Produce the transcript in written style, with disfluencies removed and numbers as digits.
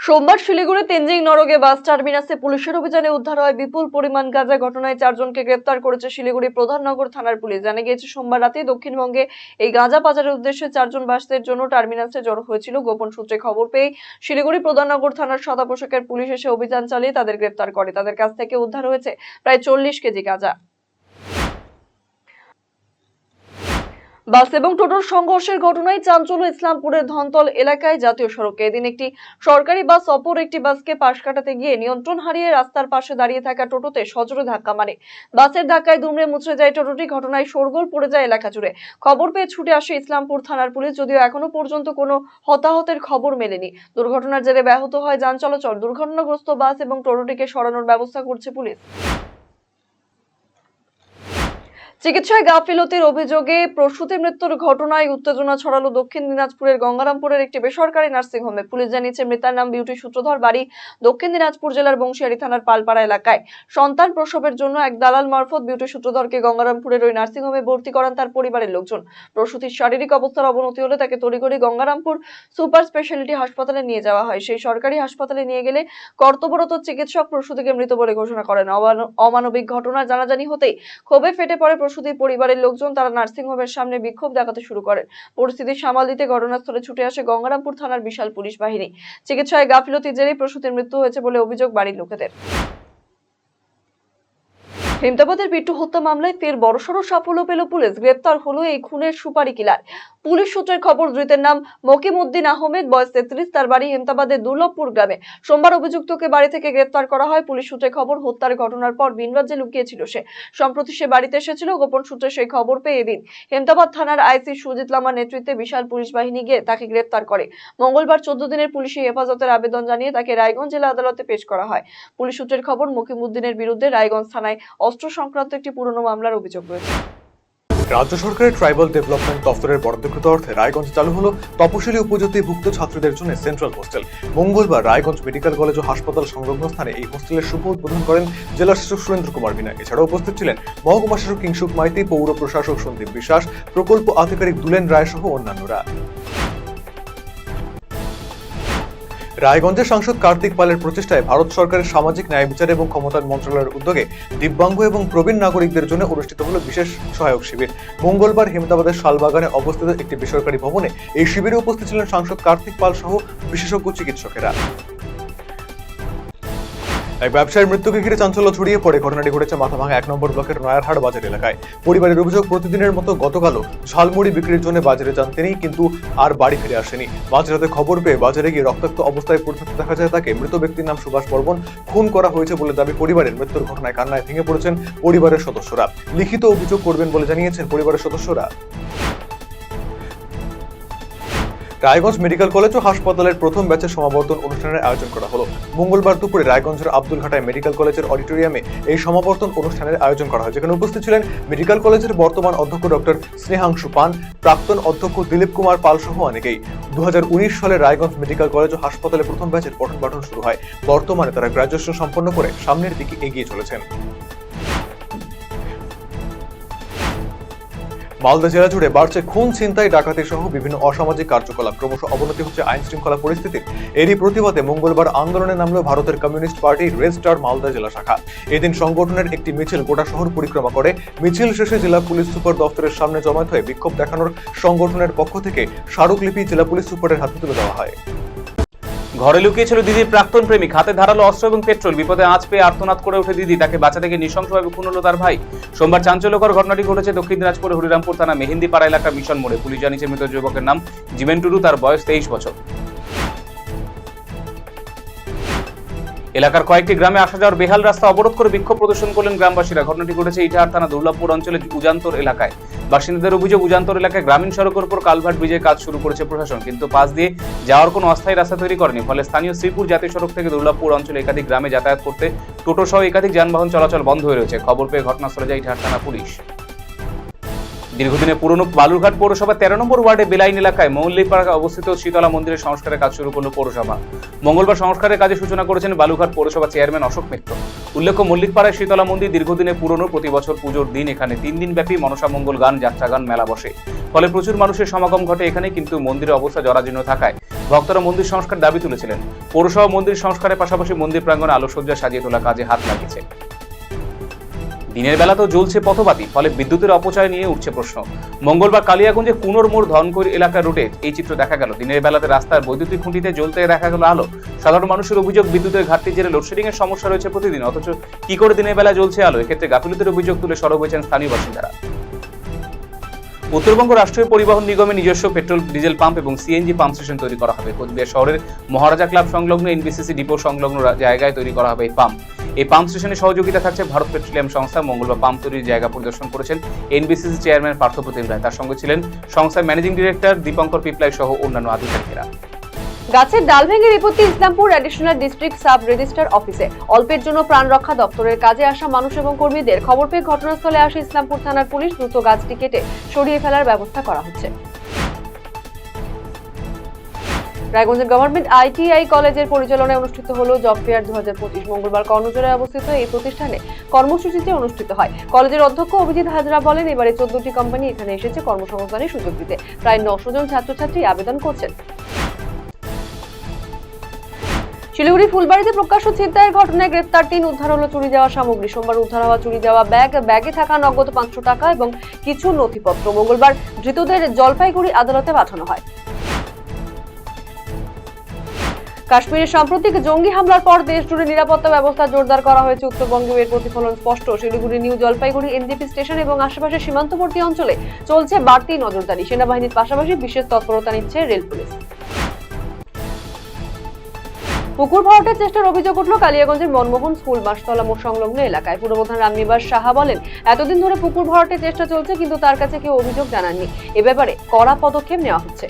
সোমবার শিলিগুড়ি তেনজিং নরগে বাস টার্মিনাসে পুলিশের অভিযানে উদ্ধার হয় বিপুল পরিমাণ গাঁজা। ঘটনায় 4 জনকে গ্রেফতার করেছে শিলিগুড়ি প্রধাননগর থানার পুলিশ। জানা গিয়েছে সোমবার রাতে দক্ষিণবঙ্গে এই গাঁজা পাচারের উদ্দেশ্যে 4 জন বাসের জন্য টার্মিনাসে জড়ো হয়েছিল। গোপন সূত্রে খবর পেয়ে শিলিগুড়ি প্রধাননগর থানার সাদা পোশাকের পুলিশ এসে অভিযান চালিয়ে তাদের গ্রেফতার করে। তাদের কাছ থেকে উদ্ধার হয়েছে প্রায় 40 কেজি গাঁজা। বাস এবং টোটোর সংঘর্ষের ঘটনায় চাঞ্চল্য ইসলামপুরের ধনতল এলাকায় জাতীয় সড়কে। এদিন একটি সরকারি বাস অপর একটি বাসকে পাশ কাটাতে গিয়ে নিয়ন্ত্রণ হারিয়ে রাস্তার পাশে দাঁড়িয়ে থাকা টোটোতে সজোরে ধাক্কা মারে। বাসের ধাক্কায় দুমড়ে মুচড়ে যায় টোটোটি। ঘটনায় শোরগোল পড়ে যায় এলাকা জুড়ে। খবর পেয়ে ছুটে আসে ইসলামপুর থানার পুলিশ, যদিও এখনো পর্যন্ত কোনো হতাহতের খবর মেলেনি। দুর্ঘটনার জেরে ব্যাহত হয় যান চলাচল। দুর্ঘটনাগ্রস্ত বাস এবং টোটোটিকে সরানোর ব্যবস্থা করছে পুলিশ। চিকিৎসায় গাফিলতির অভিযোগে প্রসূতি মৃত্যুর ঘটনায় উত্তেজনা ছড়ালো দক্ষিণ দিনাজপুরের গঙ্গারামপুরের একটি বেসরকারি নার্সিংহোমে। পুলিশ জানিয়েছে মৃতার নাম বিউটি সূত্রধর, বাড়ি দক্ষিণ দিনাজপুর জেলার বংশিয়ারি থানার পালপাড়া এলাকায়। সন্তান প্রসবের জন্য এক দালাল মারফত বিউটি সূত্রধরকে গঙ্গারামপুরের ওই নার্সিংহোমে ভর্তি করান তার পরিবারের লোকজন। প্রসূতির শারীরিক অবস্থার অবনতি হলে তাকে তড়িঘড়ি গঙ্গারামপুর সুপার স্পেশালিটি হাসপাতালে নিয়ে যাওয়া হয়। সেই সরকারি হাসপাতালে নিয়ে গেলে কর্তব্যরত চিকিৎসক প্রসূতিকে মৃত বলে ঘোষণা করেন। অমানবিক ঘটনা জানাজানি হতেই ক্ষোভে ফেটে পড়ে প্রসূতির পরিবারের লোকজন। তারা নার্সিংহোমের সামনে বিক্ষোভ দেখাতে শুরু করেন। পরিস্থিতি সামাল দিতে ঘটনাস্থলে ছুটে আসে গঙ্গারামপুর থানার বিশাল পুলিশ বাহিনী। চিকিৎসায় গাফিলতির জেরেই প্রসূতির মৃত্যু হয়েছে বলে অভিযোগ বাড়ির লোকেদের। হেমতাবাদের পিট্টু হত্যা মামলায় ফের বড়সড় সাফল্য পেল পুলিশ। গ্রেপ্তার হলো এই খুনের সুপারি কিলার। পুলিশ সূত্রের খবর, ধৃতের নাম মকিমউদ্দিন আহমেদ, বয়স 33, তার বাড়ি হেমতাবাদের দুর্লভপুর গ্রামে। সোমবার অভিযুক্তকে বাড়ি থেকে গ্রেপ্তার করা হয়। পুলিশ সূত্রে খবর, হত্যার ঘটনার পর ভিন রাজ্যে লুকিয়েছিল সে। সম্প্রতি সে বাড়িতে এসেছিল। গোপন সূত্রে সেই খবর পেয়ে এদিন হেমতাবাদ থানার আইসি সুজিত লামার নেতৃত্বে বিশাল পুলিশ বাহিনী গিয়ে তাকে গ্রেপ্তার করে। মঙ্গলবার 14 দিনের পুলিশি হেফাজতের আবেদন জানিয়ে তাকে রায়গঞ্জ জেলা আদালতে পেশ করা হয়। পুলিশ সূত্রের খবর, মকিমউদ্দিনের বিরুদ্ধে রায়গঞ্জ থানায় অস্ত্র সংক্রান্ত একটি পুরনো মামলার অভিযোগ রয়েছে। রাজ্য সরকারের ট্রাইবাল ডেভেলপমেন্ট দফতরের বরাদ্দকৃত অর্থে রায়গঞ্জে চালু হলো তপশিলি উপজাতিভুক্ত ছাত্রীদের জন্য সেন্ট্রাল হোস্টেল। মঙ্গলবার রায়গঞ্জ মেডিকেল কলেজ ও হাসপাতাল সংলগ্ন স্থানে এই হোস্টেলের শুভ উদ্বোধন করেন জেলা শাসক সুরেন্দ্র কুমার মিনা। এছাড়াও উপস্থিত ছিলেন মহকুমা শাসক কিংসুক মাইতি, পৌর প্রশাসক সন্দীপ বিশ্বাস, প্রকল্প আধিকারিক দুলেন রায় সহ অন্যান্যরা। রায়গঞ্জের সাংসদ কার্তিক পালের প্রচেষ্টায় ভারত সরকারের সামাজিক ন্যায় বিচার এবং ক্ষমতায়ন মন্ত্রণালয়ের উদ্যোগে দিব্যাঙ্গ এবং প্রবীণ নাগরিকদের জন্য অনুষ্ঠিত হলো বিশেষ সহায়ক শিবির। মঙ্গলবার হেমতাবাদের শালবাগানে অবস্থিত একটি বেসরকারি ভবনে এই শিবিরে উপস্থিত ছিলেন সাংসদ কার্তিক পাল সহ বিশেষজ্ঞ চিকিৎসকেরা। এক ব্যবসায়ীর মৃত্যুকে ঘিরে চাঞ্চল্য ছড়িয়ে পড়ে। ঘটনাটি ঘটেছে মাথাভাঙা 1 নম্বর ব্লকের নয়ারহাট বাজার এলাকায়। পরিবারের অভিযোগ, প্রতিদিনের মতো গতকালও ঝালমুড়ি বিক্রির জন্য বাজারে যান তিনি, কিন্তু আর বাড়ি ফিরে আসেনি। মাঝরাতে খবর পেয়ে বাজারে গিয়ে রক্তাক্ত অবস্থায় পড়ে থাকতে দেখা যায় তাকে। মৃত ব্যক্তির নাম সুভাষ বর্মন। খুন করা হয়েছে বলে দাবি পরিবারের। মৃত্যুর ঘটনায় কান্নায় ভেঙে পড়েছেন পরিবারের সদস্যরা। লিখিত অভিযোগ করবেন বলে জানিয়েছেন পরিবারের সদস্যরা। রায়গঞ্জ মেডিকেল কলেজ ও হাসপাতালের প্রথম ব্যাচের সমাবর্তন অনুষ্ঠানের আয়োজন করা হলো। মঙ্গলবার দুপুরে রায়গঞ্জের আব্দুলঘাটায় মেডিকেল কলেজের অডিটোরিয়ামে এই সমাবর্তন অনুষ্ঠানের আয়োজন করা হয়, যেখানে উপস্থিত ছিলেন মেডিকেল কলেজের বর্তমান অধ্যক্ষ ডক্টর স্নেহাংশু পান, প্রাক্তন অধ্যক্ষ দিলীপ কুমার পাল সহ অনেকেই। 2019 সালে রায়গঞ্জ মেডিকেল কলেজ ও হাসপাতালে প্রথম ব্যাচের পঠন পাঠন শুরু হয়। বর্তমানে তারা গ্র্যাজুয়েশন সম্পন্ন করে সামনের দিকে এগিয়ে চলেছেন। মালদা জেলা জুড়ে বাড়ছে খুন, ছিনতাই, ডাকাতি সহ বিভিন্ন অসামাজিক কার্যকলাপ। ক্রমশ অবনতি হচ্ছে আইন শৃঙ্খলা পরিস্থিতির। এরই প্রতিবাদে মঙ্গলবার আন্দোলনে নামল ভারতের communist party red star Malda জেলা শাখা। এদিন সংগঠনের একটি মিছিল গোটা শহর পরিক্রমা করে। মিছিল শেষে জেলা পুলিশ সুপার দফতরের সামনে জমায়েত হয়ে বিক্ষোভ দেখানোর সংগঠনের পক্ষ থেকে স্মারকলিপি জেলা পুলিশ সুপারের হাতে তুলে দেওয়া হয়। ঘরে লুকিয়েছিল দিদির প্রাক্তন প্রেমিক, হাতে ধারালো অস্ত্র এবং পেট্রোল। বিপদে আঁচ পেয়ে আর্তনাদ করে ওঠে দিদি, তাকে বাঁচাতে গিয়ে নৃশংসভাবে খুন হলো তার ভাই। সোমবার চাঞ্চল্যকর ঘটনাটি ঘটেছে দক্ষিণ দিনাজপুরের হরিরামপুর থানা মেহেন্দিপাড়া এলাকার মিশন মোড়ে। পুলিশ জানিয়েছে মৃত যুবকের নাম জিমেন টুডু, তার বয়স 23 বছর। এলাকার কয়েকটি গ্রামে আসা যাওয়ার বেহাল রাস্তা অবরোধ করে বিক্ষোভ প্রদর্শন করলেন গ্রামবাসীরা। ঘটনাটি ঘটেছে ইটাহার থানা দুর্লভপুর অঞ্চলের উজান্তর এলাকায়। বাসিন্দাদের অভিযোগ, উজান্তর এলাকায় গ্রামীণ সড়কের উপর কালভার্ট ব্রিজের কাজ শুরু করেছে প্রশাসন, কিন্তু পাশ দিয়ে যাওয়ার কোনো অস্থায়ী রাস্তা তৈরি করেনি। ফলে স্থানীয় শ্রীপুর জাতীয় সড়ক থেকে দুর্লভপুর অঞ্চলে একাধিক গ্রামে যাতায়াত করতে টোটো সহ একাধিক যানবাহন চলাচল বন্ধ হয়ে রয়েছে। খবর পেয়ে ঘটনাস্থলে যায় ইটাহার থানা পুলিশ। দীর্ঘদিনের পুরনো বালুরঘাট পৌরসভা 13 নম্বর ওয়ার্ডে বেলাইন এলাকায় মৌলিকপাড়ায় অবস্থিত শীতলা মন্দিরের সংস্কারের কাজ শুরু করল পৌরসভা। মঙ্গলবার সংস্কারের কাজে সূচনা করেছেন বালুরঘাট পৌরসভা চেয়ারম্যান অশোক মিত্র। উল্লেখ্য, মল্লিকপাড়ায় শীতলা মন্দির দীর্ঘদিনের পুরনো। প্রতি বছর পুজোর দিন এখানে 3 দিন ব্যাপী মনসা মঙ্গল গান, যাত্রা গান, মেলা বসে। ফলে প্রচুর মানুষের সমাগম ঘটে এখানে, কিন্তু মন্দিরের অবস্থা জরাজীর্ণ থাকায় ভক্তরা মন্দির সংস্কার দাবি তুলেছিলেন। পৌরসভা মন্দির সংস্কারের পাশাপাশি মন্দির প্রাঙ্গণে আলোকসজ্জা সাজিয়ে তোলা কাজে হাত লাগিয়েছে। দিনের বেলা তো জ্বলছে পথবাতি, ফলে বিদ্যুতের অপচয় নিয়ে উঠছে প্রশ্ন। মঙ্গলবার কালিয়াগঞ্জে কুনোর মোড় ধনকৈর এলাকার রুটে এই চিত্র দেখা গেল। দিনের বেলাতে রাস্তার বৈদ্যুতিক খুঁটিতে জ্বলতে দেখা গেল আলো। সাধারণ মানুষের অভিযোগ, বিদ্যুতের ঘাটতির জেরে লোডশেডিং এর সমস্যা রয়েছে প্রতিদিন, অথচ কি করে দিনের বেলা জ্বলছে আলো? এক্ষেত্রে গাফিলতির অভিযোগ তুলে সরব হয়েছেন স্থানীয় বাসিন্দারা। উত্তরবঙ্গ রাষ্ট্রীয় পরিবহন নিগমের নিজস্ব পেট্রোল ডিজেল পাম্প এবং সিএনজি পাম্প স্টেশন তৈরি করা হবে। কোচবিহার শহরের মহারাজা ক্লাব সংলগ্ন এনবিসিসি ডিপো সংলগ্ন জায়গায় তৈরি করা হবে এই পাম্প। এই পাম্প স্টেশনে সহযোগিতা থাকছে ভারত পেট্রোলিয়াম সংস্থা। মঙ্গলবার পাম্প তৈরির জায়গা পরিদর্শন করেছেন এনবিসিসি চেয়ারম্যান পার্থপ্রতিম রায়। তার সঙ্গে ছিলেন সংস্থার ম্যানেজিং ডিরেক্টর দীপঙ্কর পিপলাই সহ অন্যান্য আধিকারিকেরা। গাছের ডাল ভেঙে বিপত্তি Islampur additional district sub registrar অফিসে। অল্পের জন্য প্রাণ রক্ষা দপ্তরের কাজে আসা মানুষ এবং কর্মীদের খবর পেয়ে ঘটনাস্থলে আসে ইসলামপুর থানার পুলিশ। দ্রুত গাছটি কেটে সরিয়ে ফেলার ব্যবস্থা করা হচ্ছে। রায়গঞ্জের গভর্নমেন্ট আইটিআই কলেজের পরিচালনায় অনুষ্ঠিত হলো জব ফেয়ার 2025। মঙ্গলবার কর্ণজোড়ায় অবস্থিত এই প্রতিষ্ঠানে কর্মসূচিটি অনুষ্ঠিত হয়। কলেজের অধ্যক্ষ অভিজিৎ হাজরা বলেন, এবারে 14টি কোম্পানি এখানে এসেছে কর্মসংস্থানের সুযোগ দিতে। প্রায় 900 জন ছাত্রছাত্রী আবেদন করছেন। শিলিগুড়ি ফুলবাড়িতে প্রকাশ্য ছিনতাইয়ের ঘটনায় গ্রেপ্তার 3, উদ্ধার হলো চুরি যাওয়া সামগ্রী। সোমবার উদ্ধার হওয়া চুরি যাওয়া ব্যাগে থাকা নগদ 500 টাকা এবং কিছু নথিপত্র। মঙ্গলবার ধৃতদের জলপাইগুড়ি আদালতে পাঠানো হয়। কাশ্মীরে সাম্প্রতিক জঙ্গি হামলার পর দেশ জুড়ে নিরাপত্তা ব্যবস্থা জোরদার করা হয়েছে। উত্তরবঙ্গেও এর প্রতিফলন স্পষ্ট। Siliguri new Jalpaiguri NJP station এবং আশেপাশের সীমান্তবর্তী অঞ্চলে চলছে বাড়তি নজরদারি। সেনাবাহিনীর পাশাপাশি বিশেষ তৎপরতা নিচ্ছে রেল পুলিশ। পুকুর ভরাটের চেষ্টার অভিযোগ উঠল কালিয়াগঞ্জের মনমোহন স্কুল মাসতলা মোড় সংলগ্ন এলাকায়। পুরপ্রধান রামনিবাস সাহা বলেন, এতদিন ধরে পুকুর ভরাটের চেষ্টা চলছে, কিন্তু তার কাছে কেউ অভিযোগ জানাননি। এ ব্যাপারে কড়া পদক্ষেপ নেওয়া হচ্ছে।